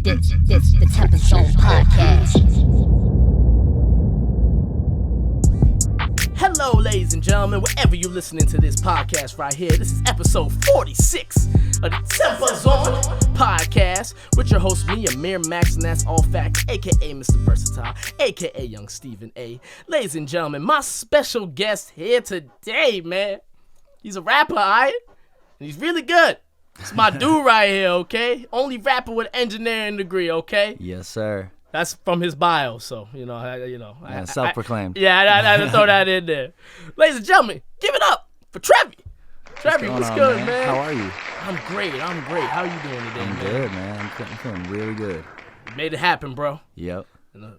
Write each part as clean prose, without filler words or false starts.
This the TempahZone podcast. Hello, ladies and gentlemen, wherever you're listening to this podcast right here, this is episode 46 of the TempahZone podcast with your host, me, Amir Max, and that's all fact, aka Mr. Versatile, aka Young Stephen A. Ladies and gentlemen, my special guest here today, man, he's a rapper, alright? And he's really good. It's my dude right here, okay? Only rapper with engineering degree, okay? Yes, sir. That's from his bio, so, Self-proclaimed. I had to throw that in there. Ladies and gentlemen, give it up for TREVi. TREVi, what's good, man? How are you? I'm great. How you doing today, I'm man? good, man. I'm feeling really good. Made it happen, bro. Yep.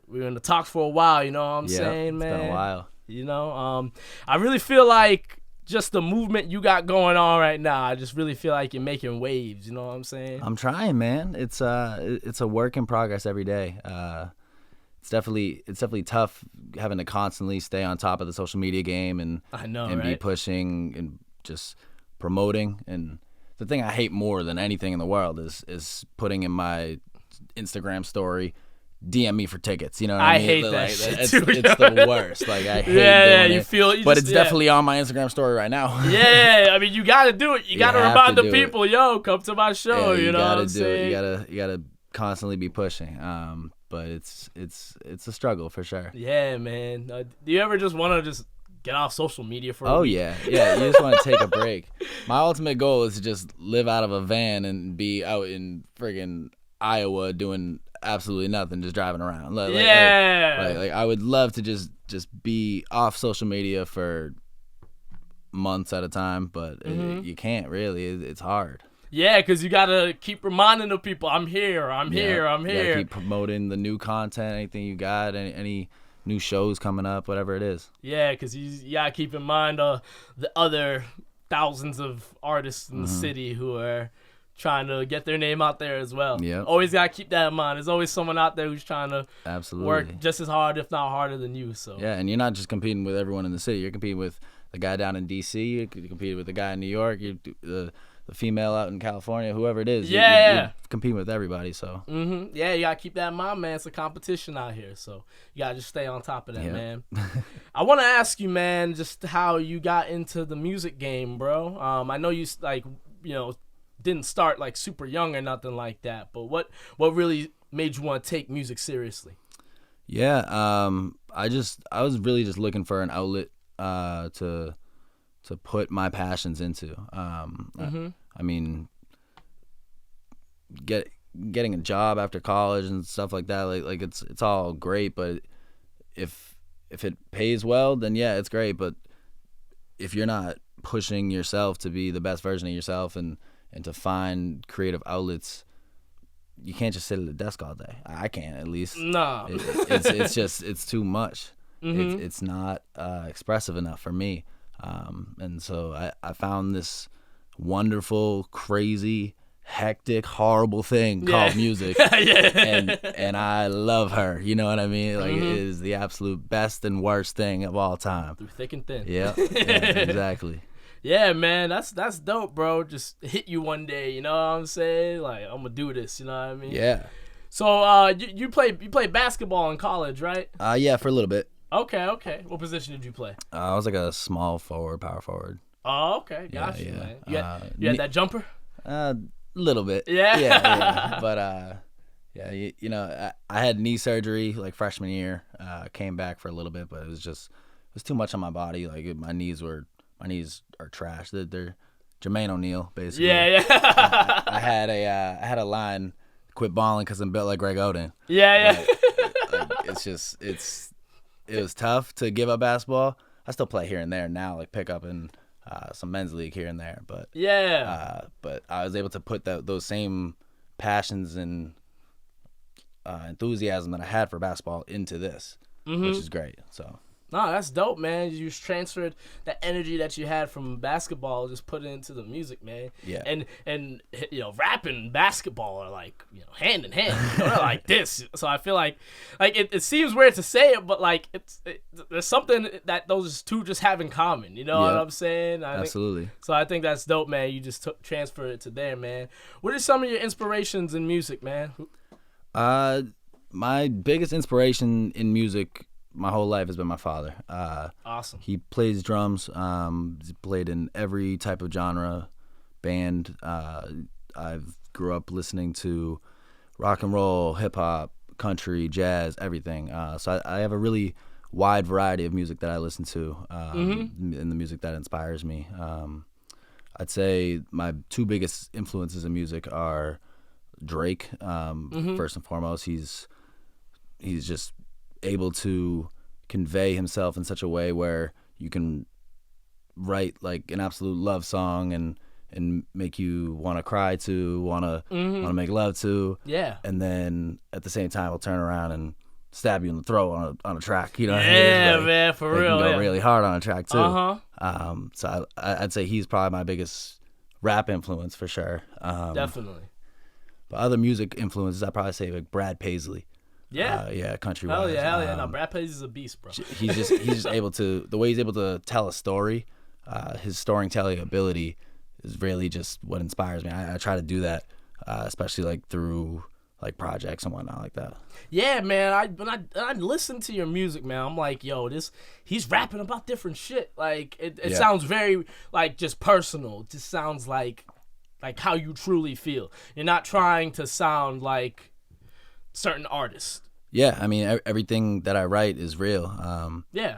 We were in the talks for a while, you know what I'm saying, man? It's been a while. You know, I really feel like just the movement you got going on right now, I just really feel like you're making waves, you know what I'm saying? I'm trying, man. It's a work in progress every day. It's definitely tough having to constantly stay on top of the social media game and be pushing and just promoting. And the thing I hate more than anything in the world is putting in my Instagram story, DM me for tickets. You know what I mean? I hate that shit it's, too. It's the worst. Like I hate doing it. But it's definitely on my Instagram story right now. Yeah, I mean you gotta do it. You gotta remind the people, yo, come to my show. Yeah, you know what I'm saying? You gotta constantly be pushing. But it's a struggle for sure. Yeah, man. Do you ever just want to just get off social media for a week? Yeah. You just want to take a break. My ultimate goal is to just live out of a van and be out in friggin' Iowa doing absolutely nothing, just driving around. Like I would love to just be off social media for months at a time, but you can't really. It's hard. Yeah, because you got to keep reminding the people, I'm here. You gotta keep promoting the new content, anything you got, any new shows coming up, whatever it is. Yeah, because you got to keep in mind the other thousands of artists in the city who are trying to get their name out there as well. Yeah. Always got to keep that in mind. There's always someone out there who's trying to work just as hard, if not harder than you. So yeah, and you're not just competing with everyone in the city. You're competing with the guy down in D.C. You're competing with the guy in New York. The female out in California, whoever it is. You're competing with everybody, so. Yeah, you got to keep that in mind, man. It's a competition out here, so you got to just stay on top of that, man. I want to ask you, man, just how you got into the music game, bro. I know you, didn't start, super young or nothing like that, but what really made you want to take music seriously? Yeah, I was really just looking for an outlet to put my passions into. I mean, getting a job after college and stuff like that, like it's all great, but if it pays well, then yeah, it's great. But if you're not pushing yourself to be the best version of yourself and to find creative outlets, you can't just sit at a desk all day. I can't, at least. No. It's too much. It's not expressive enough for me. And so I found this wonderful, crazy, hectic, horrible thing called music. and I love her. You know what I mean? Like, it is the absolute best and worst thing of all time. Through thick and thin. Yeah, exactly. Yeah, man, that's dope, bro. Just hit you one day, you know what I'm saying? Like, I'm gonna do this, you know what I mean? Yeah. So, you played basketball in college, right? Yeah, for a little bit. Okay. What position did you play? I was like a small forward, power forward. Oh, okay. Got you, man. You had that jumper? Little bit. Yeah. But I had knee surgery like freshman year. Came back for a little bit, but it was too much on my body. Like my knees are trash. They're Jermaine O'Neal, basically. Yeah. I had a line, quit balling because I'm built like Greg Oden. Yeah. It was tough to give up basketball. I still play here and there now, like pick up in some men's league here and there. But but I was able to put those same passions and enthusiasm that I had for basketball into this, which is great. So. No, that's dope, man. You just transferred the energy that you had from basketball, just put it into the music, man. Yeah. And rap and basketball are like, hand in hand. They're like this. So I feel like it seems weird to say it, but there's something that those two just have in common. You know what I'm saying? Absolutely. So I think that's dope, man. You just transfer it to there, man. What are some of your inspirations in music, man? My biggest inspiration in music my whole life has been my father. Awesome. He plays drums. He's played in every type of genre, band. I've grew up listening to rock and roll, hip hop, country, jazz, everything. So I have a really wide variety of music that I listen to, and the music that inspires me. I'd say my two biggest influences in music are Drake. First and foremost, he's just able to convey himself in such a way where you can write like an absolute love song and make you want to cry to, want to make love to. Yeah. And then at the same time, he'll turn around and stab you in the throat on a track. You know what I mean? Like, man, for real. Can go really hard on a track too. Uh-huh. So I'd say he's probably my biggest rap influence for sure. Definitely. But other music influences, I'd probably say like Brad Paisley. Yeah. Country Hell wise. yeah. No, Brad Paisley's a beast, bro. He's just able to, the way he's able to tell a story, his storytelling ability is really just what inspires me. I try to do that, especially like through like projects and whatnot like that. Yeah, man. When I listen to your music, man, I'm like, yo, he's rapping about different shit. Like it sounds very like just personal. It just sounds like how you truly feel. You're not trying to sound like certain artists. Yeah, I mean everything that I write is real. Yeah.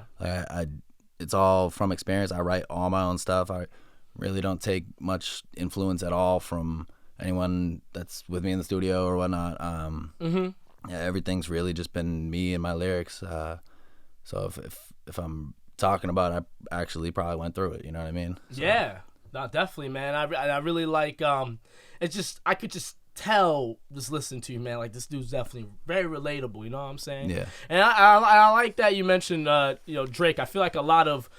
It's all from experience. I write all my own stuff. I really don't take much influence at all from anyone that's with me in the studio or whatnot. Yeah, everything's really just been me and my lyrics. So if I'm talking about it, I actually probably went through it. You know what I mean? So. Yeah, no, definitely, man. I really like. It's just I could just tell just listening to you, man. Like this dude's definitely very relatable. You know what I'm saying? Yeah. And I like that you mentioned Drake. I feel like a lot of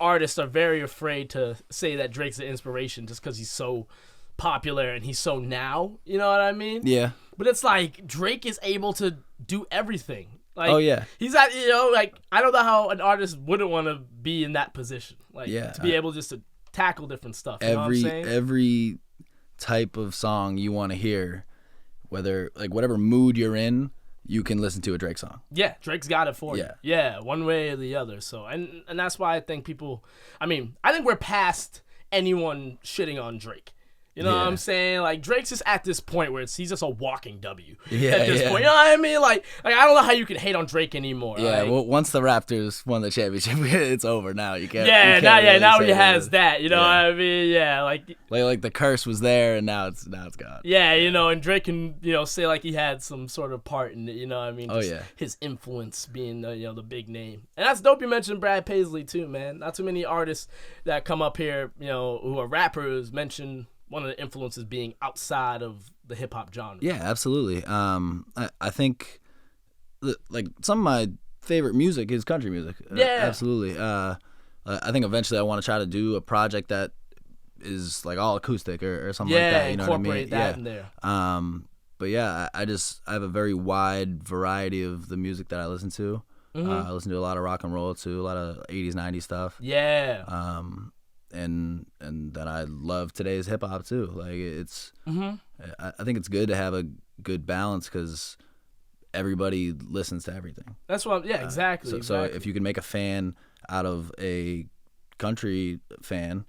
artists are very afraid to say that Drake's an inspiration just because he's so popular and he's so now. You know what I mean? Yeah. But it's like Drake is able to do everything. Like, oh yeah. He's at like I don't know how an artist wouldn't want to be in that position. Like to be able just to tackle different stuff. You know what I'm saying? Every type of song you want to hear, whether like whatever mood you're in, you can listen to a Drake song. Yeah, Drake's got it for you. Yeah. Yeah, one way or the other. So and that's why I think I think we're past anyone shitting on Drake. You know what I'm saying? Like Drake's just at this point where he's just a walking W. Yeah, at this point, you know what I mean? Like I don't know how you can hate on Drake anymore. Yeah, like, well, once the Raptors won the championship, it's over now. You can't. Now he has that. You know what I mean? Yeah, like the curse was there, and now it's gone. Yeah, and Drake can say like he had some sort of part in it. You know what I mean? Just his influence being the big name, and that's dope. You mentioned Brad Paisley too, man. Not too many artists that come up here, who are rappers mention one of the influences being outside of the hip hop genre. Yeah, absolutely. I think like some of my favorite music is country music. Yeah, absolutely. I think eventually I want to try to do a project that is like all acoustic or something like that. You know what I mean? Incorporate that in there. But yeah, I have a very wide variety of the music that I listen to. I listen to a lot of rock and roll too, a lot of 80s, 90s stuff. Yeah. And that I love today's hip hop too. Like it's, I think it's good to have a good balance because everybody listens to everything. That's what. Exactly. So if you can make a fan out of a country fan,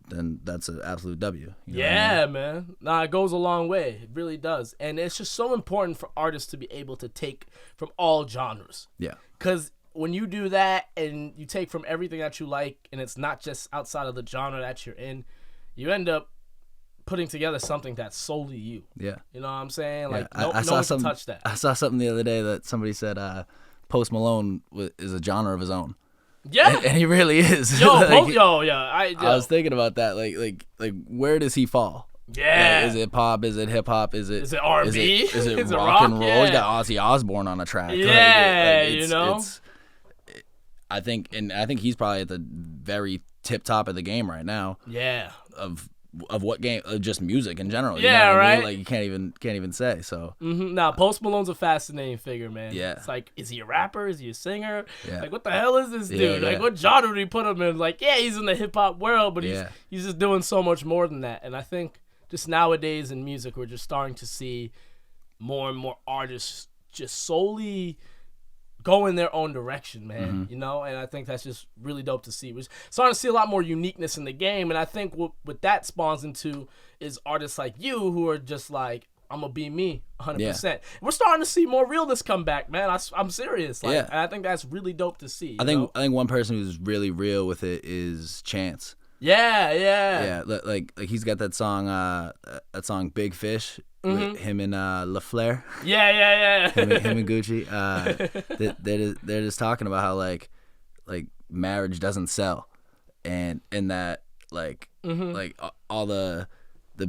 then that's an absolute W. You know what I mean? Man. Nah, it goes a long way. It really does. And it's just so important for artists to be able to take from all genres. Yeah. Because when you do that and you take from everything that you like and it's not just outside of the genre that you're in, you end up putting together something that's solely you. Yeah. You know what I'm saying? Like, no one can touch that. I saw something the other day that somebody said Post Malone is a genre of his own. Yeah. And he really is. I was thinking about that. Like where does he fall? Yeah. Like, is it pop? Is it hip hop? Is it R&B? Is it is rock and roll? Yeah. He's got Ozzy Osbourne on a track. Yeah, I think he's probably at the very tip top of the game right now. Yeah. Of what game? Just music in general. Yeah, you know what right. I mean? Like you can't even say. So. Nah, Post Malone's a fascinating figure, man. Yeah. It's like, is he a rapper? Is he a singer? Yeah. Like, what the hell is this dude? Like, what genre do you put him in? Like, yeah, he's in the hip hop world, but he's just doing so much more than that. And I think just nowadays in music, we're just starting to see more and more artists just solely go in their own direction, man. You know, and I think that's just really dope to see. We're starting to see a lot more uniqueness in the game, and I think what that spawns into is artists like you who are just like, I'm gonna be me 100%. Yeah. We're starting to see more realness come back, man. I'm serious. Like, and I think that's really dope to see. I think one person who's really real with it is Chance. Yeah. Like he's got that song Big Fish with him and LaFleur. Yeah. him and Gucci. They're just talking about how like marriage doesn't sell, and that like all the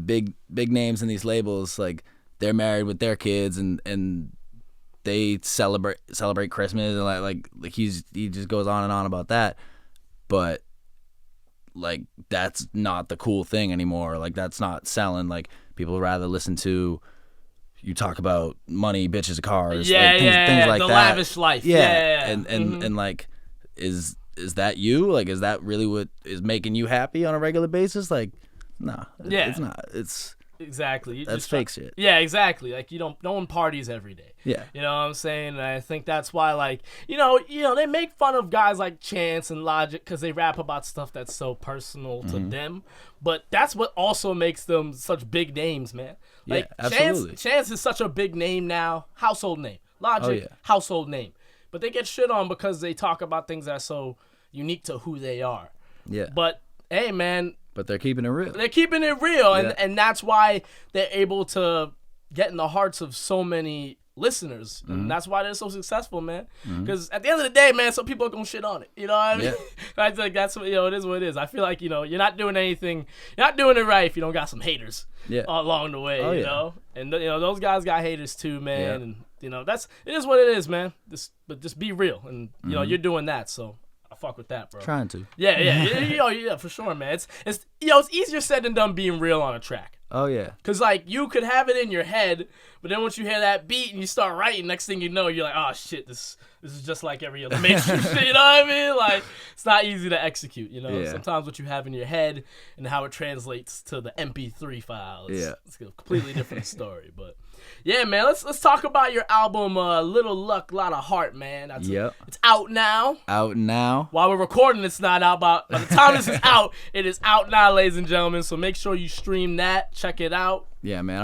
big names in these labels, like they're married with their kids and they celebrate Christmas, and like he just goes on and on about that, but like that's not the cool thing anymore. Like that's not selling. Like people rather listen to you talk about money, bitches, cars, things like the that. Lavish life. And like is that you? Like is that really what is making you happy on a regular basis? Like no, it's not. It's exactly. That's fake shit. Yeah, exactly. Like no one parties every day. Yeah. You know what I'm saying? And I think that's why, like, you know, they make fun of guys like Chance and Logic because they rap about stuff that's so personal to them. But that's what also makes them such big names, man. Like, yeah, absolutely. Chance is such a big name now. Household name. Logic, household name. But they get shit on because they talk about things that are so unique to who they are. Yeah. But, hey, man. But they're keeping it real. They're keeping it real. And that's why they're able to get in the hearts of so many listeners, and that's why they're so successful, man. Because at the end of the day, man, some people are gonna shit on it. You know what I mean? I think that's what, it is what it is. I feel like you're not doing anything, you're not doing it right if you don't got some haters along the way. You know, and those guys got haters too, man. And it is what it is, man. But just be real, and you're doing that, so I fuck with that, bro. Trying to. Yeah, for sure, man. It's easier said than done being real on a track. Oh yeah. Cause like you could have it in your head, but then once you hear that beat and you start writing, next thing you know, you're like, oh shit, this is just like every other mainstream shit. You know what I mean? Like it's not easy to execute. Sometimes what you have in your head and how it translates to the MP3 file, it's a completely different story. But yeah, man, let's talk about your album, Little Luck, Lotta Heart, man. It's out now. While we're recording, it's not out. By the time this is out, it is out now, ladies and gentlemen. So make sure you stream that, check it out. Yeah, man,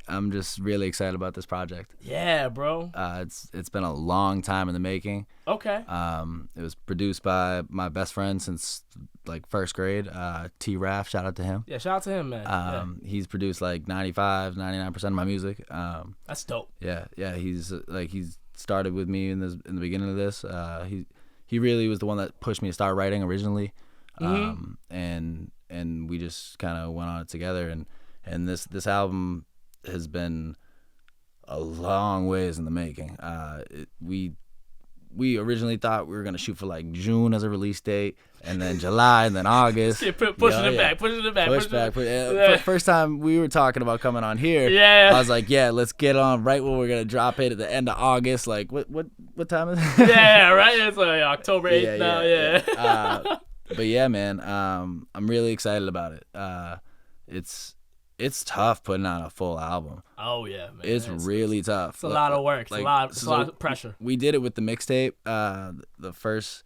I'm just really excited about this project. Yeah, bro. It's been a long time in the making. Okay. It was produced by my best friend since like first grade, TREVi. Shout out to him. Yeah, shout out to him, man. He's produced like 99% of my music. That's dope. Yeah. He's started with me in the beginning of this. He really was the one that pushed me to start writing originally. And we just kind of went on it together, and this album has been a long ways in the making. We originally thought we were gonna shoot for like June as a release date, and then July, and then August. Pushing it back. First time we were talking about coming on here, I was like, let's get on right when we're gonna drop it at the end of August. Like, what time is it? Yeah, right. It's like October 8th now. Yeah. But yeah, man, I'm really excited about it. It's tough putting out a full album. Oh yeah, man. It's really tough. It's a lot of work. It's a lot of pressure. We did it with the mixtape. The first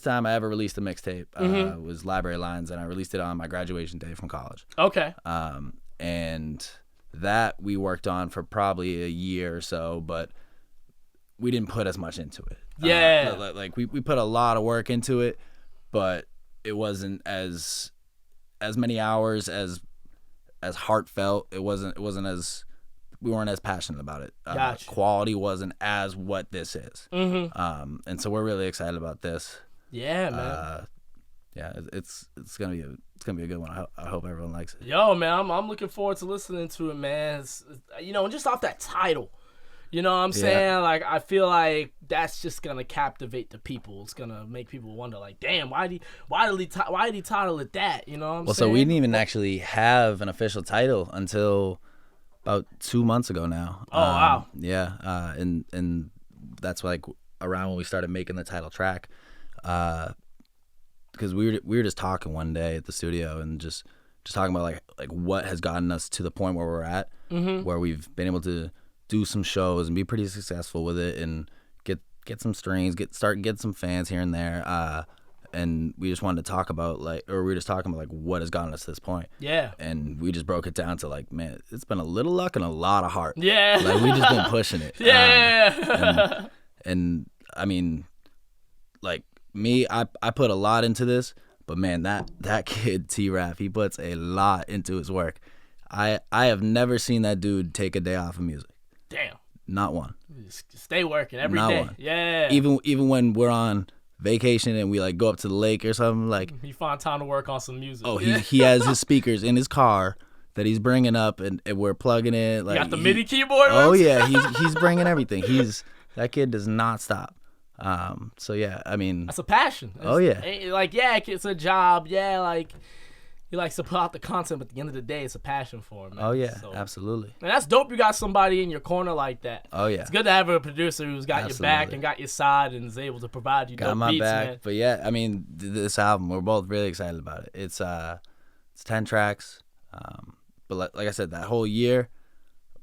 time I ever released a mixtape was Library Lines, and I released it on my graduation day from college. Okay. And that we worked on for probably a year or so, but we didn't put as much into it. Yeah. Like we put a lot of work into it, but it wasn't as many hours as heartfelt. It wasn't as, we weren't as passionate about it. Gotcha. Quality wasn't as what this is. And so we're really excited about this. Yeah, man. It's gonna be a good one. I hope everyone likes it. Yo, man, I'm looking forward to listening to it, man. Just off that title. You know what I'm saying? Like, I feel like that's just gonna captivate the people. It's gonna make people wonder, like, damn, why did he title it that? You know what I'm saying? So we didn't even actually have an official title until about 2 months ago now. Oh wow. Yeah. And that's like around when we started making the title track. Because we were just talking one day at the studio and just talking about like what has gotten us to the point where we're at, where we've been able to do some shows and be pretty successful with it and get some streams, get some fans here and there. And we just wanted to talk about we were just talking about what has gotten us to this point. Yeah. And we just broke it down to man, it's been a little luck and a lot of heart. Yeah. We just been pushing it. Yeah. And I mean, me, I put a lot into this, but man, that kid TREVi, he puts a lot into his work. I have never seen that dude take a day off of music. Damn. Not one. Just stay working every Not day. One. Yeah. Even when we're on vacation and we go up to the lake or something, he find time to work on some music. Oh, he has his speakers in his car that he's bringing up and we're plugging it. You got the MIDI keyboard. Oh yeah, he's bringing everything. That kid does not stop. So yeah, I mean, that's a passion. It's a job. Yeah, he likes to put out the content, but at the end of the day, it's a passion for him. Man. Oh yeah, absolutely. And that's dope. You got somebody in your corner like that. Oh yeah, it's good to have a producer who's got your back and got your side and is able to provide you dope my beats, back. man. But yeah, I mean, this album, we're both really excited about it. It's 10 tracks. But like I said, that whole year,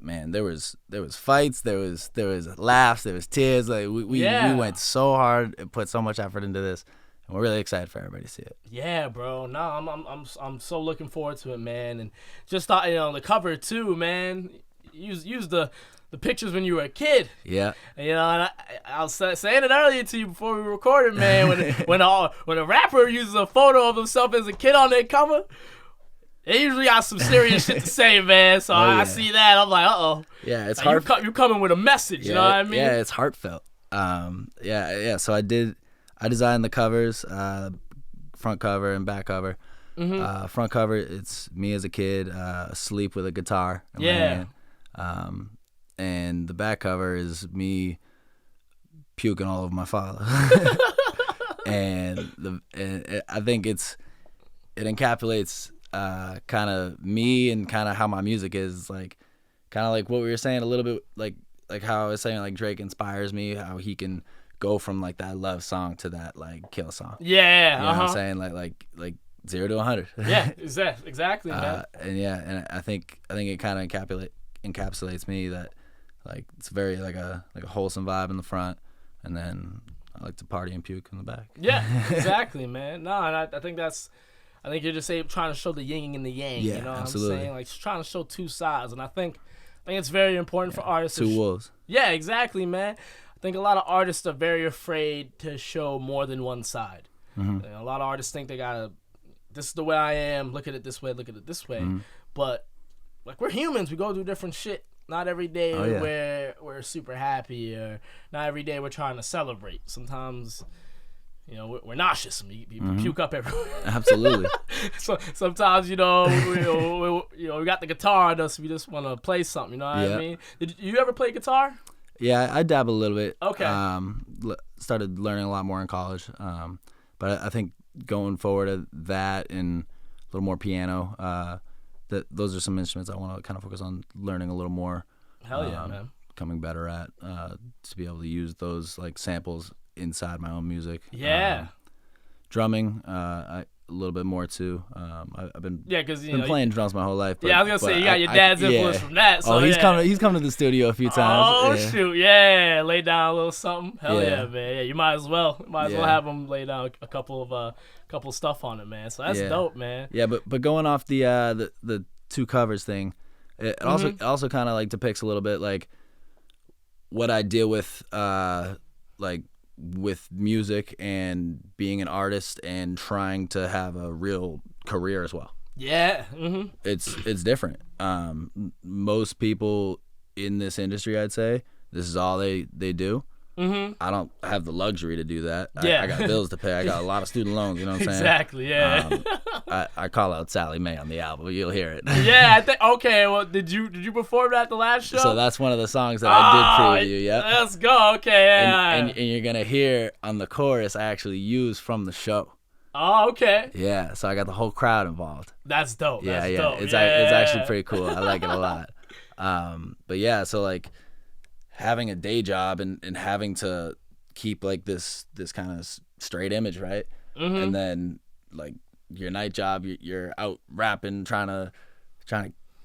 man, there was fights, there was laughs, there was tears. We went so hard and put so much effort into this, and we're really excited for everybody to see it. Yeah, bro. No, I'm so looking forward to it, man. And just thought, the cover too, man. Use the pictures when you were a kid. Yeah. And, and I was saying it earlier to you before we recorded, man. When a rapper uses a photo of himself as a kid on their cover, they usually got some serious shit to say, man. So I see that. I'm like, uh-oh. Yeah, it's hard. You coming with a message, you know what I mean? Yeah, it's heartfelt. So I designed the covers, front cover and back cover. Mm-hmm. Front cover, it's me as a kid, asleep with a guitar in my hand. And the back cover is me puking all over my father. and I think it encapsulates kind of me and kind of how my music is, kind of like what we were saying a little bit, like how I was saying, Drake inspires me, how he can go from that love song to that kill song. Yeah, you know what I'm saying, like 0 to 100. Yeah, exactly, man. And I think it kind of encapsulates me, that it's very like a wholesome vibe in the front, and then I like to party and puke in the back. Yeah, exactly, man. No, and I think you're just trying to show the yin and the yang. Yeah, you know what absolutely. I'm saying? Trying to show two sides, and I think it's very important for artists. Two wolves. Yeah, exactly, man. I think a lot of artists are very afraid to show more than one side. Mm-hmm. A lot of artists think they gotta, this is the way I am, look at it this way, mm-hmm. But we're humans, we go through different shit. Not every day we're super happy, or not every day we're trying to celebrate. Sometimes, we're nauseous and we puke up everywhere. Absolutely. So sometimes, we got the guitar on us, we just want to play something. You know what I mean? Did you ever play guitar? Yeah, I dabble a little bit. Okay. Started learning a lot more in college. But I think going forward at that and a little more piano, those are some instruments I want to kind of focus on learning a little more. Hell yeah, man. Becoming better at, to be able to use those samples inside my own music. Yeah. Drumming, a little bit more too. I've been playing drums my whole life. But, I was gonna say you got your dad's influence from that. So he's come to the studio a few times. Oh shoot, yeah, lay down a little something. Hell yeah, man. Yeah, you might as well have him lay down a couple of stuff on it, man. So that's dope, man. Yeah, but going off the two covers thing, it also kind of depicts a little bit what I deal with with music and being an artist and trying to have a real career as well. Yeah. Mm-hmm. It's different. Most people in this industry, I'd say, this is all they do. Mm-hmm. I don't have the luxury to do that. Yeah. I got bills to pay. I got a lot of student loans, you know what I'm saying? Exactly, yeah. I call out Sally Mae on the album. You'll hear it. Yeah, okay, well, did you perform that at the last show? So that's one of the songs that I did preview, yeah. Let's go, okay, yeah. And you're going to hear on the chorus I actually used from the show. Oh, okay. Yeah, so I got the whole crowd involved. That's dope. Yeah, dope. It's actually pretty cool. I like it a lot. But yeah, so having a day job and having to keep this kind of straight image, right? Mm-hmm. And then your night job, you're out rapping, trying to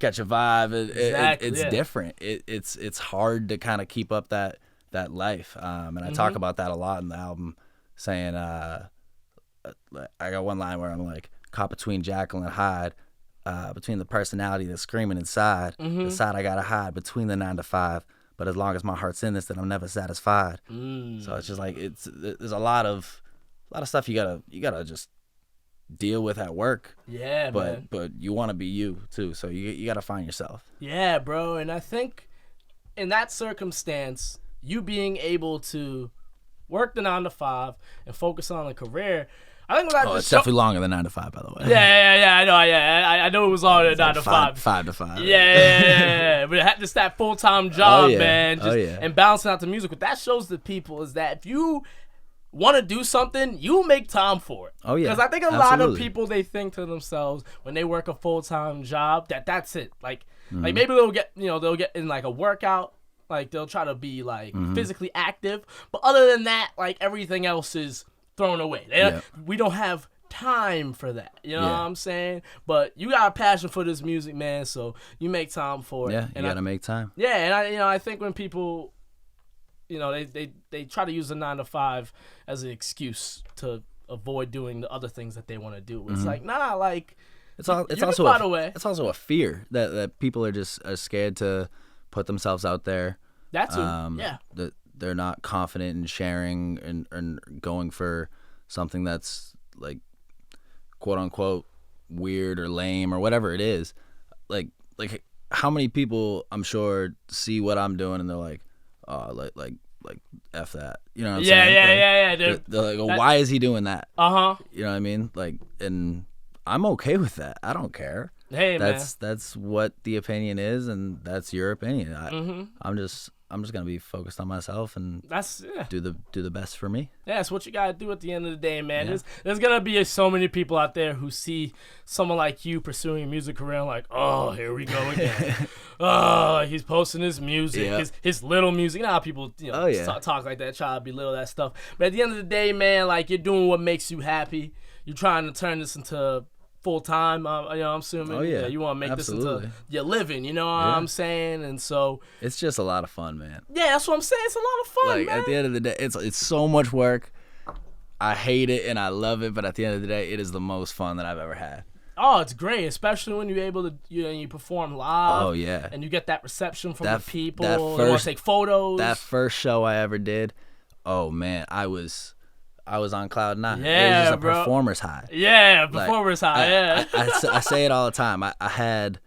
catch a vibe. It's yeah. different. It's hard to kind of keep up that life. And I talk about that a lot in the album, saying I got one line where I'm like, caught between Jekyll and Hyde, between the personality that's screaming inside, the side I gotta hide between the 9 to 5. But as long as my heart's in this, then I'm never satisfied. So it's just like there's a lot of stuff you gotta just deal with at work. Yeah, man. But you want to be you too, so you gotta find yourself. Yeah, bro. And I think in that circumstance, you being able to work the 9 to 5 and focus on a career. I think it's definitely longer than 9 to 5, by the way. Yeah, I know. Yeah, I know it was longer than 9 to 5. 5 to 5. Yeah. But it had just that full-time job, man. Yeah. And balancing out the music. What that shows to people is that if you want to do something, you make time for it. Oh, yeah. Because I think a lot of people, they think to themselves when they work a full-time job that's it. Like maybe they'll get in like a workout. Like they'll try to be like physically active. But other than that, like everything else is thrown away. We don't have time for that. You know what I'm saying? But you got a passion for this music, man, so you make time for it. Yeah, you gotta make time. Yeah, and I think when people, they try to use the 9 to 5 as an excuse to avoid doing the other things that they want to do. It's like, nah, like it's also a fear that people are just scared to put themselves out there. That's that they're not confident in sharing and going for something that's like quote unquote weird or lame or whatever it is. Like how many people I'm sure see what I'm doing and they're like, oh, like F that. You know what I'm saying? Yeah, dude. They're like, why is he doing that? Uh-huh. You know what I mean? Like, and I'm okay with that. I don't care. Hey, that's what the opinion is, and that's your opinion. I'm just gonna be focused on myself and do the best for me. Yeah, that's what you gotta do at the end of the day, man. Yeah. There's gonna be so many people out there who see someone like you pursuing a music career like, oh, here we go again. Oh, he's posting his music, his little music. You know how people talk like that, try to belittle that stuff. But at the end of the day, man, like you're doing what makes you happy. You're trying to turn this into full time, I'm assuming. Oh yeah, you want to make this into your living. You know what I'm saying? And so it's just a lot of fun, man. Yeah, that's what I'm saying. It's a lot of fun, like, man. At the end of the day, it's so much work. I hate it and I love it, but at the end of the day, it is the most fun that I've ever had. Oh, it's great, especially when you're able to you perform live. Oh yeah, and you get that reception from the people. They want to take photos. That first show I ever did, oh man, I was on cloud 9. Yeah, it was just a bro. Performer's high. Yeah, performer's high. I say it all the time. I had,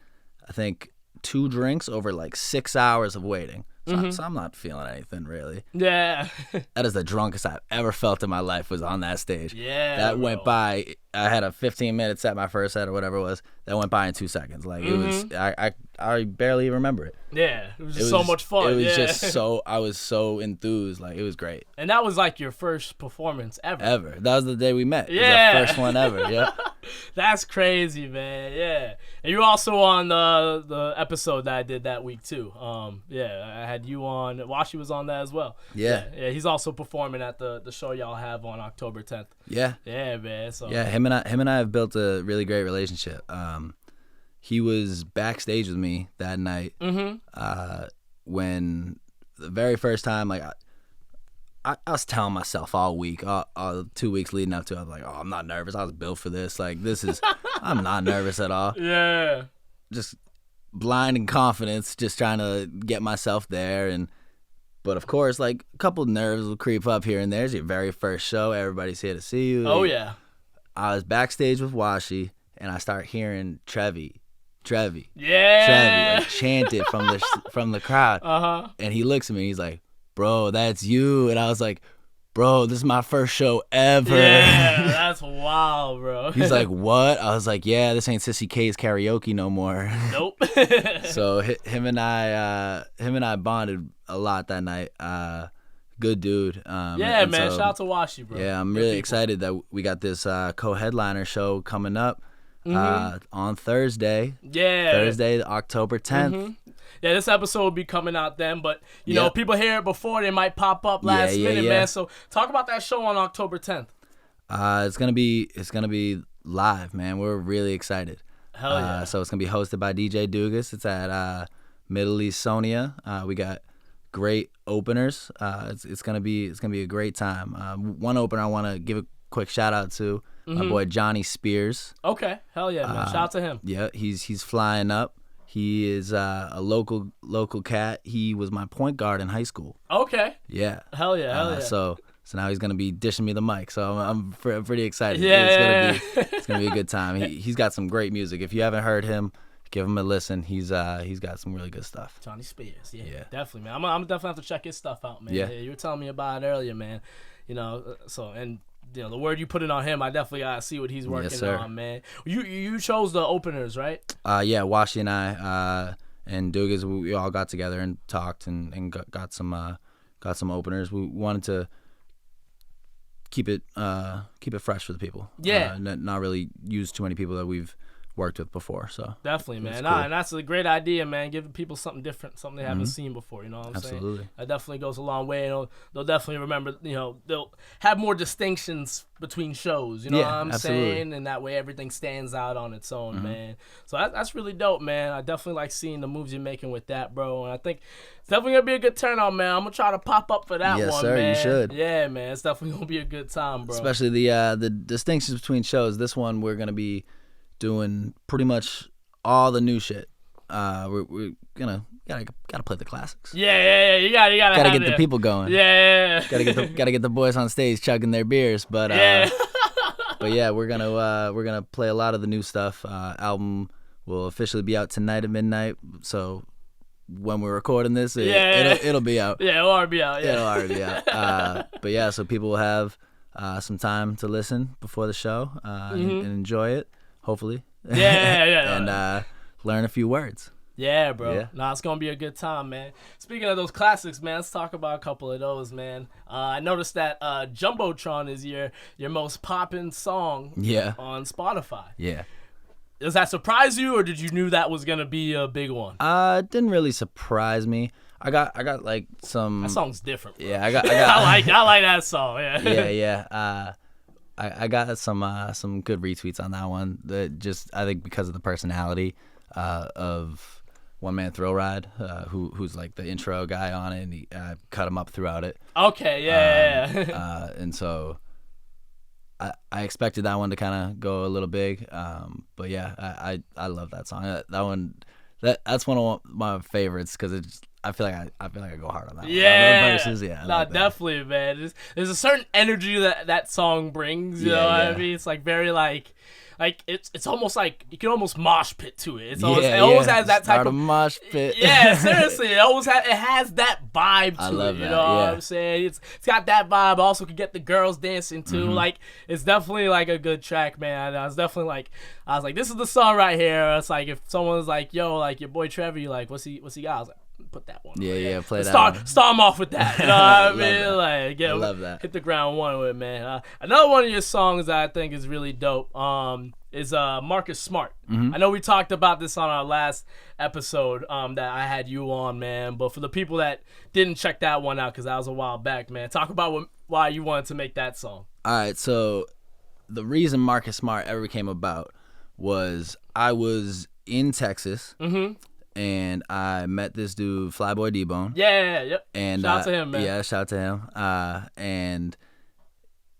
I think, 2 drinks over like 6 hours of waiting. So I'm not feeling anything really. Yeah. That is the drunkest I've ever felt in my life, was on that stage. Yeah. That went by. I had a 15-minute set, my first set or whatever it was. That went by in 2 seconds. Like it was. I barely remember it. Yeah. It was just so much fun. It was just so. I was so enthused. Like it was great. And that was like your first performance ever. Ever. That was the day we met. Yeah. It was the first one ever. Yeah. That's crazy, man. Yeah. And you're also on the episode that I did that week too. I had you on. Washi was on that as well. Yeah. Yeah. He's also performing at the show y'all have on October 10th. Yeah. Yeah, man. So yeah, him and I have built a really great relationship. He was backstage with me that night. When the very first time, like I was telling myself all week, all 2 weeks leading up to it, I was like, oh, I'm not nervous. I was built for this. Like this is, I'm not nervous at all. Yeah. Just blind in confidence, just trying to get myself there. But of course, like a couple nerves will creep up here and there. It's your very first show. Everybody's here to see you. Oh yeah. I was backstage with Washi, and I start hearing TREVi, yeah, like chanted from the crowd. And he looks at me, and he's like, "Bro, that's you." And I was like, "Bro, this is my first show ever." Yeah, that's wild, bro. He's like, "What?" I was like, "Yeah, this ain't Sissy K's karaoke no more." Nope. So him and I bonded a lot that night. Good dude. Yeah, man. Shout out to Washi, bro. Yeah, I'm really excited that we got this co-headliner show coming up on Thursday. Yeah. Thursday, October 10th. Yeah, this episode will be coming out then, but you know, people hear it before, they might pop up last minute, man. So talk about that show on October 10th. It's gonna be live, man. We're really excited. Hell yeah. So it's gonna be hosted by DJ Dugas. It's at Middle East Sonia. We got great openers. It's gonna be a great time. One opener I want to give a quick shout out to my boy Johnny Spears. Okay, hell yeah, man. Shout out to him. Yeah, he's flying up. He is a local cat. He was my point guard in high school. Okay. Yeah. Hell yeah. So now he's gonna be dishing me the mic. So I'm pretty excited. Yeah. It's gonna be a good time. He's got some great music. If you haven't heard him, give him a listen. He's got some really good stuff. Johnny Spears. Yeah. Definitely, man. I'm definitely have to check his stuff out, man. Yeah. You were telling me about it earlier, man. You know, the word you put in on him, I definitely gotta see what he's working on, man. You chose the openers, right? Yeah, Washi and I and Dugas, we all got together and talked and got some openers. We wanted to keep it fresh for the people. Yeah. Not really use too many people that we've worked with before. So definitely, man. Cool. And that's a great idea, man. Giving people something different, something they haven't seen before. You know what I'm saying? Absolutely. That definitely goes a long way. They'll definitely remember. You know, they'll have more distinctions between shows. You know what I'm saying? And that way everything stands out on its own, man. So that's really dope, man. I definitely like seeing the moves you're making with that, bro. And I think it's definitely gonna be a good turnout, man. I'm gonna try to pop up for that one, yes, sir, man. You should. Yeah, man. It's definitely gonna be a good time, bro. Especially the distinctions between shows. This one we're gonna be doing pretty much all the new shit. We're gonna gotta play the classics. Yeah. You gotta get the people going. Yeah. Gotta get the boys on stage chugging their beers. But but yeah, we're gonna play a lot of the new stuff. Album will officially be out tonight at midnight. So when we're recording this, it'll be out. Yeah, it'll already be out. Yeah, it'll already be out. But yeah, so people will have some time to listen before the show and enjoy it. Hopefully. Yeah. And learn a few words. Yeah, bro. Yeah. Nah, it's gonna be a good time, man. Speaking of those classics, man, let's talk about a couple of those, man. I noticed that Jumbotron is your most poppin' song on Spotify. Yeah. Does that surprise you, or did you knew that was gonna be a big one? It didn't really surprise me. I got like some. That song's different, bro. Yeah, I got. I like that song. Yeah. Yeah. I got some good retweets on that one. That I think because of the personality of One Man Thrill Ride, who's like the intro guy on it, and he cut him up throughout it. Okay, yeah. And so I expected that one to kind of go a little big, but yeah, I love that song. That one, that's one of my favorites because I feel like I go hard on that. Yeah, one. Verses, yeah. Nah, definitely, man. There's a certain energy that song brings. You know what I mean? It's like very like it's almost like you can almost mosh pit to it. It always has that type of mosh pit. Yeah, seriously, it has that vibe to I love it. that, You know what I'm saying? It's got that vibe. Also, can get the girls dancing too. Like it's definitely like a good track, man. I was like, this is the song right here. It's like if someone's like, yo, like your boy TREVi, like what's he got? I was like, put that one. Yeah, play that. Start them off with that. You know what I mean? Like, I love that. Hit the ground one with it, man. Another one of your songs that I think is really dope is Marcus Smart. I know we talked about this on our last episode that I had you on, man. But for the people that didn't check that one out, because that was a while back, man, talk about why you wanted to make that song. All right, so the reason Marcus Smart ever came about was I was in Texas. And I met this dude, Flyboy D-Bone. Yep. And shout out to him, man. Yeah, shout out to him. And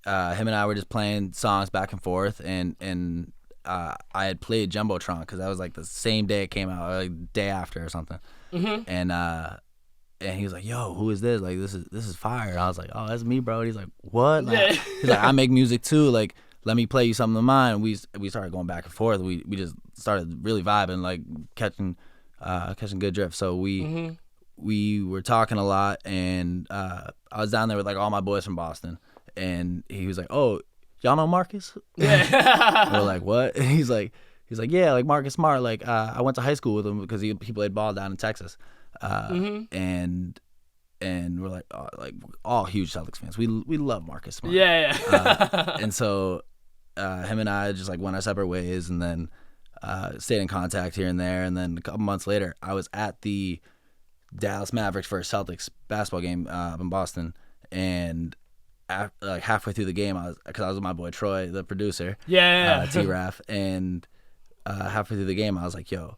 him and I were just playing songs back and forth, and I had played Jumbotron because that was like the same day it came out, or like day after or something. And he was like, "Yo, who is this? Like, this is fire." And I was like, "Oh, that's me, bro." And he's like, "What?" Like, he's like, "I make music too. Like, let me play you something of mine." And we started going back and forth. We just started really vibing, like catching good drift. So we were talking a lot, and I was down there with like all my boys from Boston, and he was like, "Oh, y'all know Marcus?" Yeah. We're like, "What?" And he's like, "Yeah, like Marcus Smart. Like I went to high school with him because he played ball down in Texas." And we're like, oh, like all huge Celtics fans. We love Marcus Smart. Yeah. And so him and I just like went our separate ways, and then stayed in contact here and there. And then a couple months later, I was at the Dallas Mavericks versus Celtics basketball game in Boston, and like halfway through the game, because I was with my boy Troy, the producer, yeah, T-Raff, and halfway through the game, I was like, yo,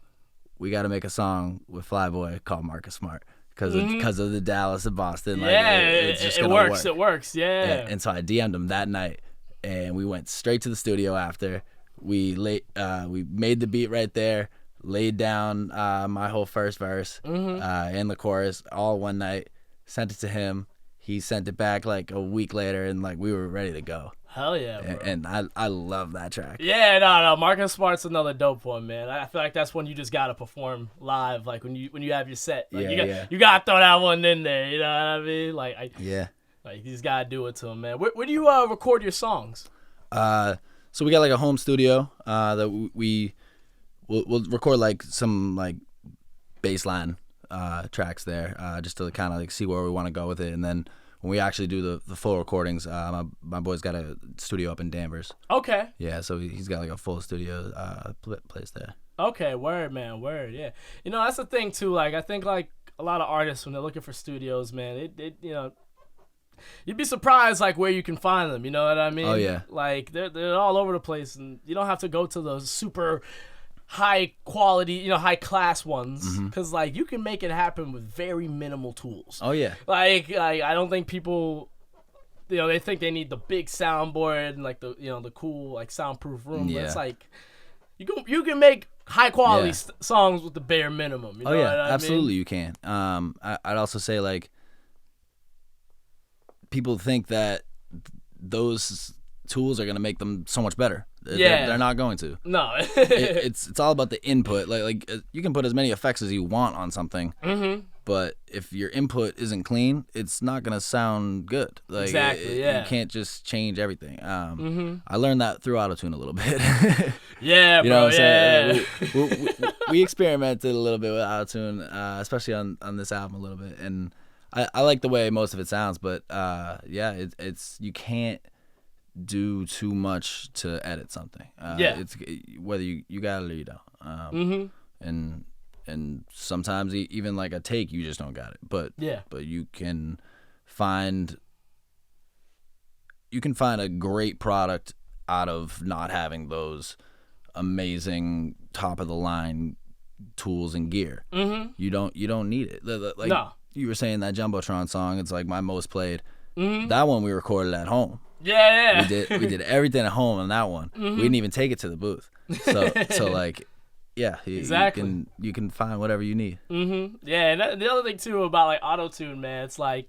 we got to make a song with Flyboy called Marcus Smart because of the Dallas and Boston. Like, it's just it works. It works. Yeah. And so I DM'd him that night, and we went straight to the studio after. We made the beat right there, laid down my whole first verse and the chorus all one night, sent it to him. He sent it back like a week later, and like we were ready to go. Hell yeah, bro. And I love that track. Yeah, no, Marcus Smart's another dope one, man. I feel like that's one you just gotta perform live, like when you have your set. Like, you gotta throw that one in there. You know what I mean? Like you just gotta do it to him, man. Where do you record your songs? So we got like a home studio that we'll record like some like baseline tracks there, just to kind of like see where we want to go with it, and then when we actually do the full recordings, my boy's got a studio up in Danvers. Okay. Yeah, so he's got like a full studio place there. Okay, word, man, word, yeah. You know, that's the thing too. Like, I think like a lot of artists when they're looking for studios, man, it you know, you'd be surprised like where you can find them. You know what I mean? Oh yeah. Like they're all over the place, and you don't have to go to those super high quality, you know, high class ones, because like you can make it happen with very minimal tools. Oh yeah. Like I don't think people, you know, they think they need the big soundboard and like the, you know, the cool like soundproof room. Yeah. But it's like you can make high quality songs with the bare minimum. You know what I absolutely mean? you can. I'd also say like people think that those tools are gonna make them so much better. They're not going to. No. It's all about the input. Like you can put as many effects as you want on something, but if your input isn't clean, it's not gonna sound good. Like, exactly. You can't just change everything. I learned that through autotune a little bit. Yeah, you know what I'm yeah. saying? We experimented a little bit with autotune, especially on this album a little bit, and I like the way most of it sounds. But it's you can't do too much to edit something. It's whether you got it or you don't. And sometimes even like a take, you just don't got it. But you can find a great product out of not having those amazing top of the line tools and gear. You don't need it. Like you were saying, that Jumbotron song, it's like my most played. That one we recorded at home. Yeah. We did everything at home on that one. We didn't even take it to the booth. So like, yeah, exactly. You can find whatever you need. Yeah, and the other thing too about like autotune, man, it's like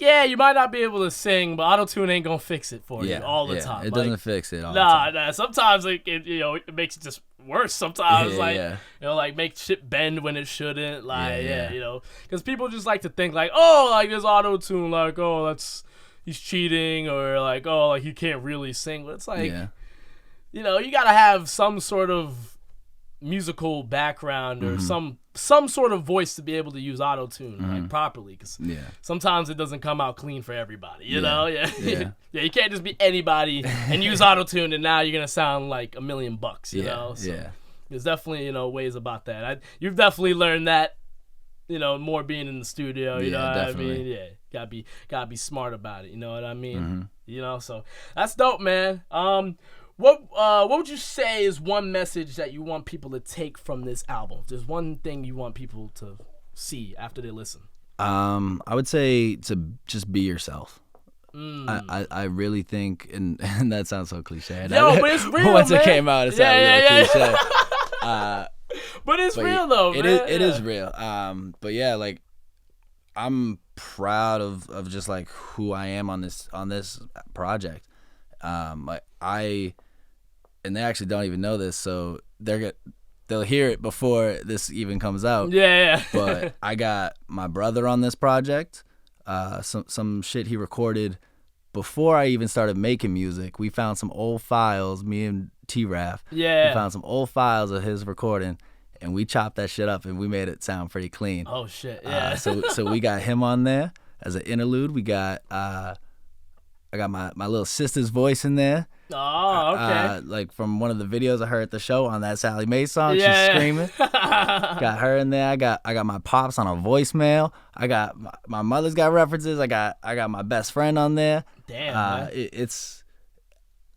yeah, you might not be able to sing, but autotune ain't gonna fix it for you all the time. It doesn't fix it all the time. time. Nah. Sometimes it makes it just worse. Sometimes you know, like make shit bend when it shouldn't. Like you know, because people just like to think like, oh, like this autotune, like, oh, he's cheating, or like, oh, like he can't really sing. But it's like, you know, you gotta have some sort of musical background or some sort of voice to be able to use autotune like properly, because sometimes it doesn't come out clean for everybody. You know, you can't just be anybody and use autotune and now you're gonna sound like $1 million. You know, so there's definitely, you know, ways about that. You've definitely learned that, you know, more being in the studio. You know what definitely. I mean? Yeah, gotta be smart about it. You know what I mean? You know, so that's dope, man. What would you say is one message that you want people to take from this album? If there's one thing you want people to see after they listen. I would say to just be yourself. I really think, and that sounds so cliche. Yo, but it's real, Once man. it came out, it sounded real cliche. But it's real though, man. It is real. But yeah, like I'm proud of just like who I am on this project. And they actually don't even know this, so they'll hear it before this even comes out. Yeah. But I got my brother on this project. Some shit he recorded before I even started making music. We found some old files, me and TREVi. Yeah. We found some old files of his recording, and we chopped that shit up and we made it sound pretty clean. Oh shit. Yeah. So we got him on there as an interlude. We got I got my little sister's voice in there. Oh, okay. Like from one of the videos I heard at the show on that Sally Mae song, she's screaming. Got her in there. I got my pops on a voicemail. I got my mother's got references. I got my best friend on there. Damn. It's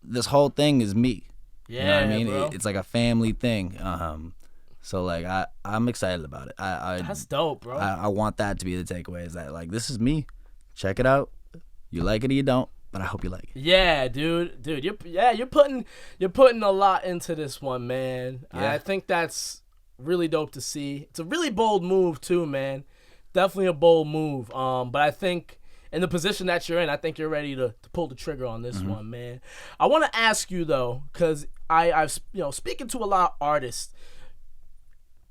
this whole thing is me. Yeah, you know what I mean? bro. It's like a family thing. So like I'm excited about it. That's dope, bro. I want that to be the takeaway. Is that like this is me. Check it out. You like it or you don't, but I hope you like it. Yeah, dude, you're putting a lot into this one, man. Yeah. I think that's really dope to see. It's a really bold move too, man. Definitely a bold move. But I think in the position that you're in, I think you're ready to pull the trigger on this one, man. I want to ask you though, because I've speaking to a lot of artists.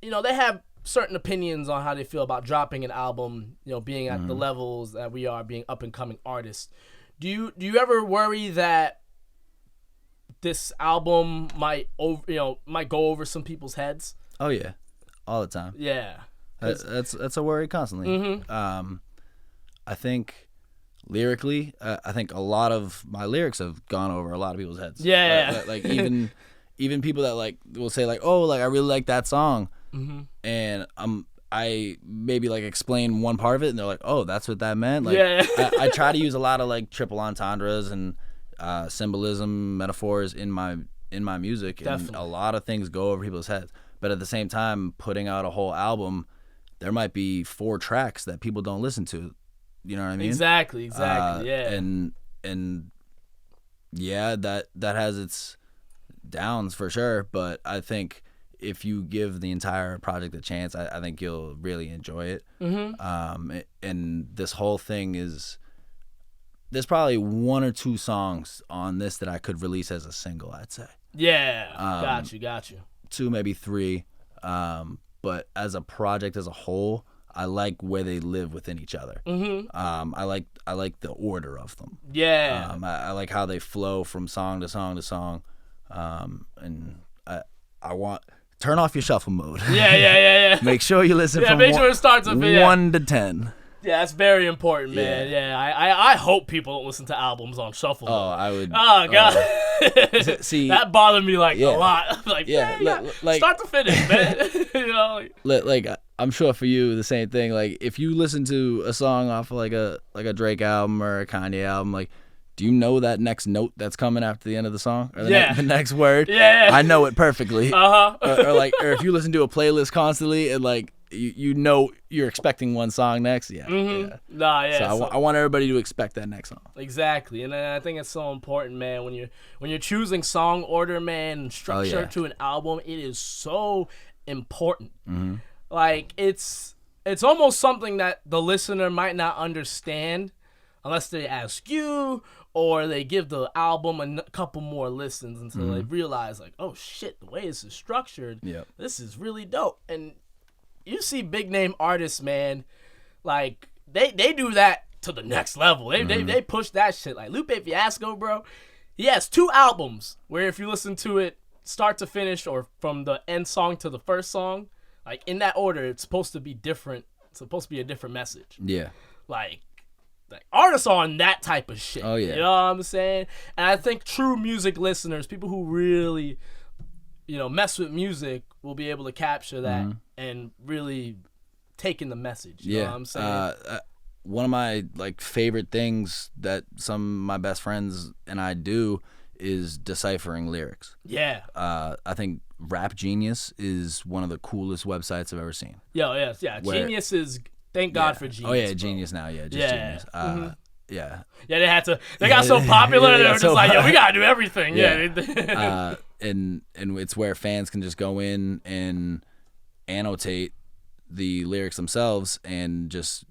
They have certain opinions on how they feel about dropping an album, being at the levels that we are, being up and coming artists. Do you ever worry that this album might go over some people's heads? Oh yeah, all the time. Yeah, that's a worry constantly. I think lyrically, I think a lot of my lyrics have gone over a lot of people's heads. Yeah, like even people that like will say like, oh, like I really like that song. And I maybe like explain one part of it, and they're like, "Oh, that's what that meant." Like, I try to use a lot of like triple entendres and symbolism, metaphors in my music, and a lot of things go over people's heads. But at the same time, putting out a whole album, there might be 4 tracks that people don't listen to. You know what I mean? Exactly. Yeah. And yeah, that has its downs for sure, but I think if you give the entire project a chance, I think you'll really enjoy it. And this whole thing there's probably 1 or 2 songs on this that I could release as a single, I'd say. Yeah, got you. 2, maybe 3. But as a project as a whole, I like where they live within each other. I like the order of them. Yeah. I like how they flow from song to song to song. And I want... Turn off your shuffle mode. Yeah. Make sure you listen from make sure it starts with 1 to 10. Yeah, that's very important, man. Yeah, I hope people don't listen to albums on shuffle. Oh, I would. Oh God. See, that bothered me a lot. Like, like start to finish, man. Like I'm sure for you the same thing. Like if you listen to a song off of like a Drake album or a Kanye album, like, do you know that next note that's coming after the end of the song? Or the next word? Yeah. I know it perfectly. Uh-huh. or if you listen to a playlist constantly and like you know you're expecting one song next. Yeah. Yeah. Nah, yeah. So I want everybody to expect that next song. Exactly. And I think it's so important, man, when you're choosing song order, man, and structure to an album, it is so important. Like it's almost something that the listener might not understand unless they ask you or they give the album a couple more listens until they realize, like, oh shit, the way this is structured, this is really dope. And you see big name artists, man, like they do that to the next level. They push that shit. Like Lupe Fiasco, bro, he has 2 albums where if you listen to it start to finish or from the end song to the first song, like in that order, it's supposed to be different. It's supposed to be a different message. Yeah. Like artists are on that type of shit. Oh, yeah. You know what I'm saying? And I think true music listeners, people who really, mess with music, will be able to capture that and really take in the message. You know what I'm saying? One of my favorite things that some of my best friends and I do is deciphering lyrics. Yeah. I think Rap Genius is one of the coolest websites I've ever seen. Yeah. Genius is... Thank God for Genius. Oh yeah, bro. Genius now. Yeah, just Genius. Yeah. Yeah, they had to. They got so popular. They were just like, yo, we gotta do everything. Yeah. And it's where fans can just go in and annotate the lyrics themselves and just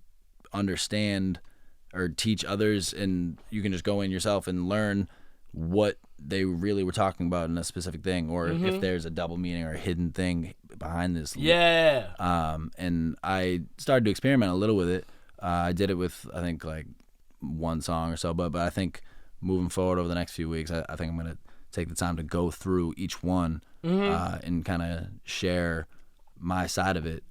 understand or teach others, and you can just go in yourself and learn what they really were talking about in a specific thing, or if there's a double meaning or a hidden thing behind this. Yeah. And I started to experiment a little with it. I did it with, I think, 1 song or so, but I think moving forward over the next few weeks, I think I'm going to take the time to go through each one and kind of share my side of it.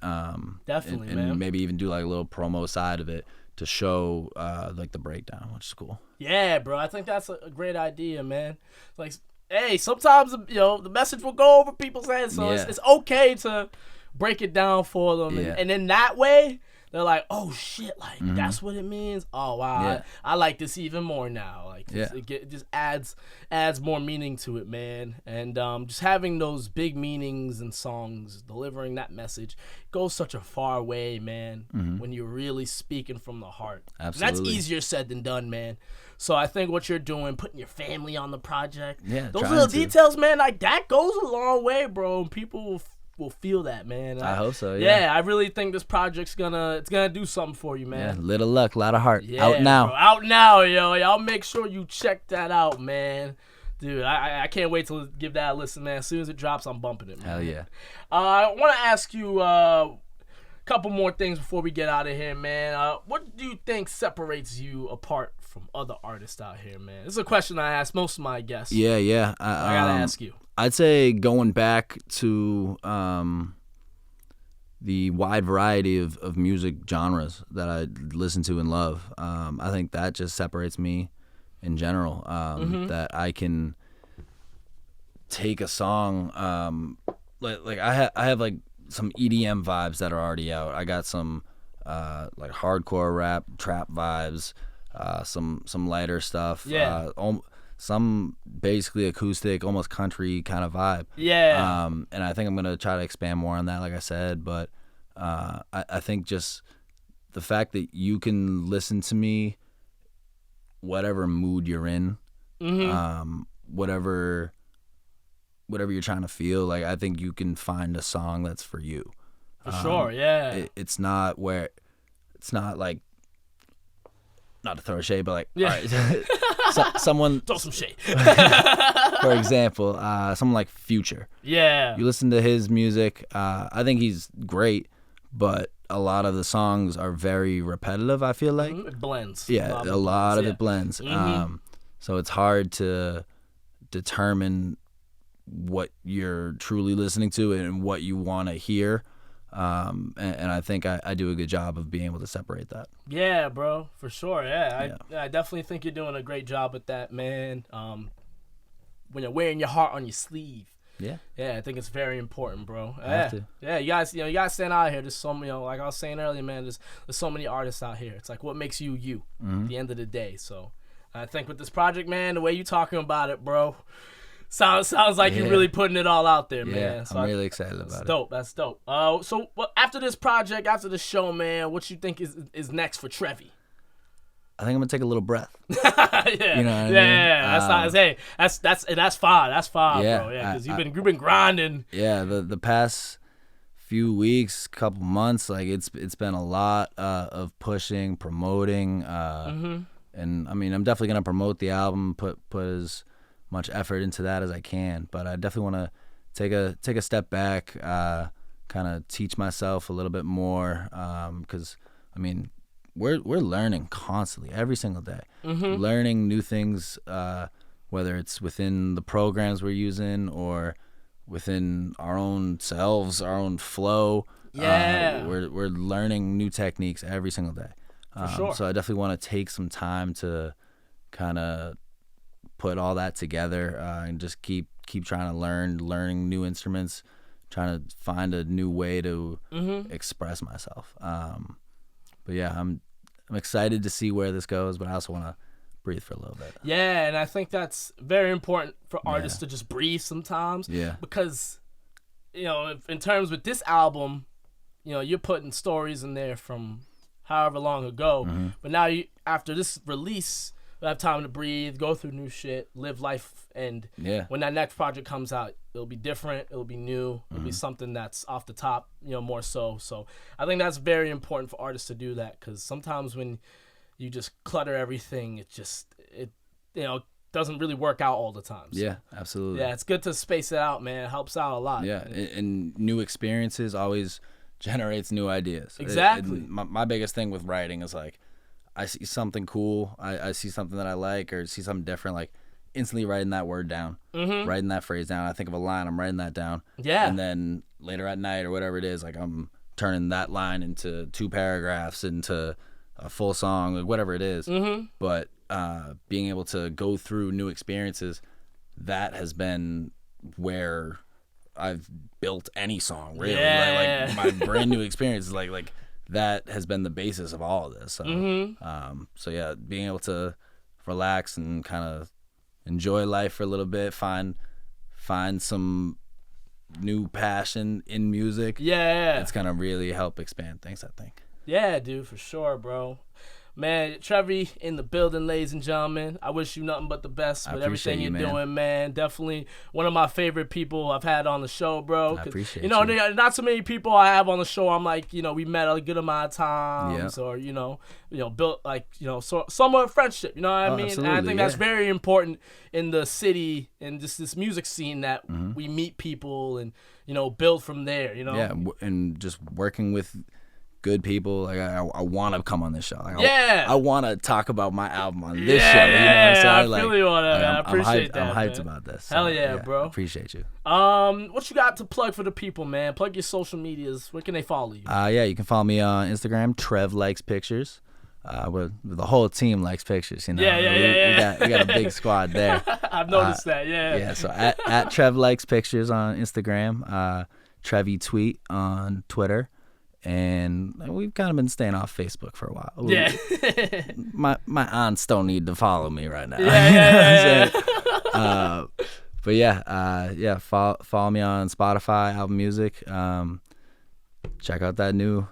Definitely, and man. Maybe even do a little promo side of it to show the breakdown, which is cool. Yeah, bro. I think that's a great idea, man. Like, hey, sometimes the message will go over people's heads, so it's okay to break it down for them, and in that way, they're like, oh shit, like that's what it means. Oh wow, Yeah. I like this even more now. Like Yeah. it just adds more meaning to it, man. And just having those big meanings in songs, delivering that message goes such a far way, man. When you're really speaking from the heart. Absolutely. And that's easier said than done, man. So I think what you're doing, putting your family on the project, those little details, man, like that goes a long way, bro. People will feel that, man. I hope so. Yeah. I really think this project's gonna do something for you, man. Yeah, little luck, lot of heart. Yeah, out now. Bro, out now, yo. Y'all make sure you check that out, man. Dude, I can't wait to give that a listen, man. As soon as it drops, I'm bumping it, man. Hell yeah. I want to ask you a couple more things before we get out of here, man. What do you think separates you apart from other artists out here, man? This is a question I ask most of my guests. Yeah. I gotta ask you. I'd say going back to the wide variety of music genres that I listen to and love. I think that just separates me in general. That I can take a song, like I have like some EDM vibes that are already out. I got some like hardcore rap, trap vibes, some lighter stuff. Yeah. Some basically acoustic, almost country kind of vibe. Yeah. And I think I'm gonna try to expand more on that, like I said. But I think just the fact that you can listen to me, whatever mood you're in, whatever you're trying to feel, like I think you can find a song that's for you. For sure, yeah. It's not like, not to throw a shade, but like, yeah. All right, someone throw some shade. For example, someone like Future. Yeah. You listen to his music, I think he's great, but a lot of the songs are very repetitive, I feel like. It blends. Yeah, a lot of it blends. So it's hard to determine what you're truly listening to and what you want to hear. And I think I do a good job of being able to separate that. Yeah, bro, for sure. Yeah. I definitely think you're doing a great job with that, man. When you're wearing your heart on your sleeve. Yeah. Yeah, I think it's very important, bro. I have to. Yeah, you guys stand out here. There's so many, like I was saying earlier, man, there's so many artists out here. It's like what makes you you at the end of the day. So I think with this project, man, the way you talking about it, bro, sounds like you're really putting it all out there, man. Yeah, so I'm really excited about it. That's dope. So after this project, after the show, man, what you think is next for TREVi? I think I'm gonna take a little breath. Yeah, you know what I mean? Yeah. That's fine. That's fine, yeah, bro. Yeah, because you've been grinding. Yeah, the past few weeks, couple months, like it's been a lot of pushing, promoting, and I mean I'm definitely gonna promote the album, put as much effort into that as I can, but I definitely want to take a step back, kind of teach myself a little bit more, because I mean we're learning constantly every single day, learning new things, whether it's within the programs we're using or within our own selves, our own flow. Yeah, we're learning new techniques every single day. For sure. So I definitely want to take some time to kind of put all that together, and just keep trying to learning new instruments, trying to find a new way to express myself. But yeah, I'm excited to see where this goes, but I also want to breathe for a little bit. Yeah, and I think that's very important for artists to just breathe sometimes. Yeah. Because, in terms with this album, you're putting stories in there from however long ago, but now after this release, you'll have time to breathe, go through new shit, live life, and when that next project comes out, it'll be different, it'll be new, it'll be something that's off the top, more so. So I think that's very important for artists to do that, because sometimes when you just clutter everything, it doesn't really work out all the time. So. Yeah, absolutely. Yeah, it's good to space it out, man. It helps out a lot. Yeah, and new experiences always generates new ideas. Exactly. My biggest thing with writing is like, I see something cool, I see something that I like, or see something different, like instantly writing that word down, writing that phrase down. I think of a line, I'm writing that down. Yeah. And then later at night or whatever it is, like I'm turning that line into 2 paragraphs, into a full song, like whatever it is. But being able to go through new experiences, that has been where I've built any song, really. Yeah. Like my brand new experience is like that has been the basis of all of this. So, so yeah, being able to relax and kind of enjoy life for a little bit, find some new passion in music. Yeah. It's gonna really help expand things, I think. Yeah, dude, for sure, bro. Man, TREVi in the building, ladies and gentlemen. I wish you nothing but the best with everything you're doing, man. Definitely one of my favorite people I've had on the show, bro. I appreciate you. Not so many people I have on the show. I'm like, we met a good amount of times, or built like somewhat friendship. You know what I mean? And I think that's very important in the city and just this music scene that we meet people and build from there. Yeah, and just working with good people. Like I want to come on this show. Like, I want to talk about my album on this show. I feel you on that. I appreciate that. I'm hyped about this. Hell yeah, bro. Appreciate you. What you got to plug for the people, man? Plug your social medias. Where can they follow you? You can follow me on Instagram. Trev likes pictures. The whole team likes pictures. We got a big squad there. I've noticed that. Yeah. Yeah. So at Trev likes pictures on Instagram. TREVi tweet on Twitter. And we've kind of been staying off Facebook for a while. Yeah. my aunts don't need to follow me right now. But follow me on Spotify, Apple Music. Check out that new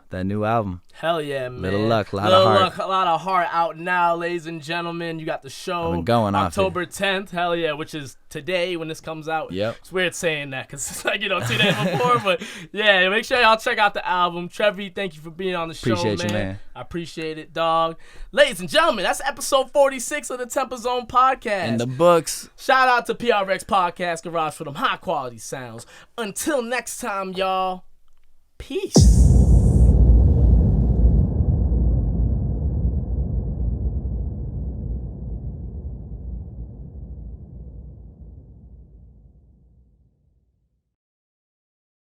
album. Hell yeah, man. Little Luck, Lotta Heart out now, ladies and gentlemen. You got the show I've been going October 10th. Hell yeah, which is today when this comes out. Yep. It's weird saying that because it's like 2 days before, but yeah, make sure y'all check out the album. TREVi, thank you for being on the show, Appreciate you, man. I appreciate it, dog. Ladies and gentlemen, that's episode 46 of the TempahZone podcast. In the books. Shout out to PRX Podcast Garage for them high quality sounds. Until next time, y'all. Peace.